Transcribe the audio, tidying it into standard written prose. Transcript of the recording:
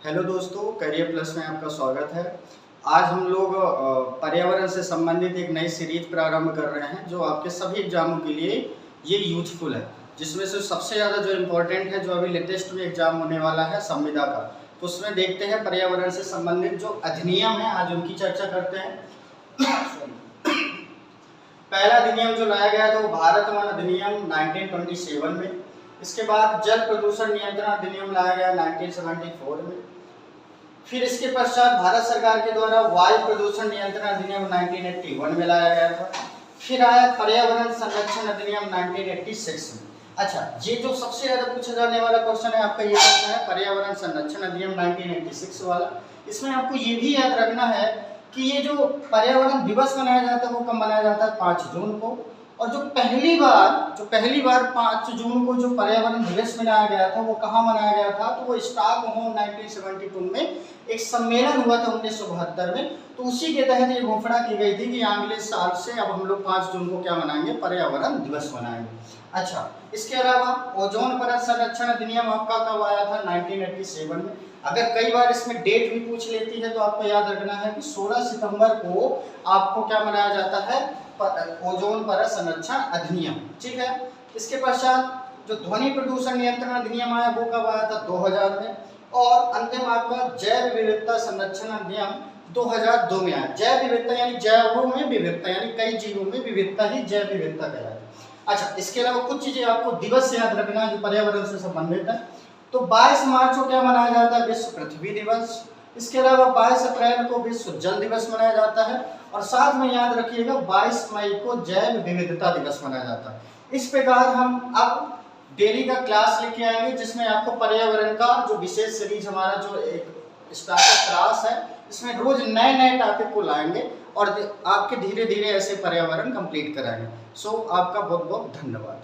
Hello दोस्तों, career plus में आपका स्वागत है। आज हम लोग पर्यावरण से संबंधित एक नई सीरीज प्रारंभ कर रहे हैं जो आपके सभी एग्जामों के लिए ये यूजफुल है। जिसमें से सबसे ज़्यादा जो इम्पोर्टेंट है, जो अभी लेटेस्ट में एग्जाम होने वाला है संविदा का, तो उसमें देखते हैं पर्यावरण से संबंधित जो अधिनियम है, आज उनकी चर्चा करते हैं। पहला अधिनियम जो लाया गया था वो भारत वन अधिनियम 1927 में। इसके बाद जल प्रदूषण नियंत्रण अधिनियम लाया गया 1974 में। फिर इसके पश्चात भारत सरकार के द्वारा वायु प्रदूषण नियंत्रण अधिनियम 1981 में लाया गया था। फिर आया पर्यावरण संरक्षण अधिनियम 1986 में। अच्छा, ये जो सबसे ज्यादा पूछा जाने वाला क्वेश्चन है आपका, ये क्वेश्चन है पर्यावरण संरक्षण अधिनियम 1986 वाला। इसमें आपको ये भी याद रखना है कि ये जो पर्यावरण दिवस मनाया जाता है वो कब मनाया जाता है, 5 जून को। और जो पहली बार 5 जून को जो पर्यावरण दिवस मनाया गया था वो कहाँ मनाया गया था, तो वो स्टॉकहोम 1972 में एक सम्मेलन हुआ था 1972 में। तो उसी के तहत ये घोषणा की गई थी कि अगले साल से अब हम लोग 5 जून को क्या मनाएंगे, पर्यावरण दिवस मनाएंगे। अच्छा, इसके अलावा ओजोन परत संरक्षण अधिनियम आपका कब आया था, 1987 में। अगर कई बार इसमें डेट भी पूछ लेती है तो आपको याद रखना है कि 16 सितंबर को आपको क्या मनाया जाता है, ओजोन परत संरक्षण अधिनियम। ठीक है। इसके पश्चात जो ध्वनि प्रदूषण नियंत्रण अधिनियम आया वो कब आया था, 2000 में। और अंतिम आपका जैव विविधता संरक्षण अधिनियम 2002 में आया। जैव विविधता यानी जैवों में विविधता, यानी कई जीवों में विविधता ही जैव विविधता कहलाती है। अच्छा, इसके अलावा कुछ चीजें आपको दिवस याद रखना है जो पर्यावरण से संबंधित है। तो 22 मार्च को क्या मनाया जाता है, विश्व पृथ्वी दिवस। इसके अलावा 22 अप्रैल को विश्व जल दिवस मनाया जाता है। और साथ में याद रखिएगा 22 मई को जैव विविधता दिवस मनाया जाता है। इस प्रकार हम अब डेली का क्लास लेके आएंगे जिसमें आपको पर्यावरण का जो विशेष सीरीज हमारा जो एक स्टार्टर क्लास है, इसमें रोज नए नए टॉपिक को लाएंगे और आपके धीरे धीरे ऐसे पर्यावरण कंप्लीट कराएंगे। सो आपका बहुत बहुत धन्यवाद।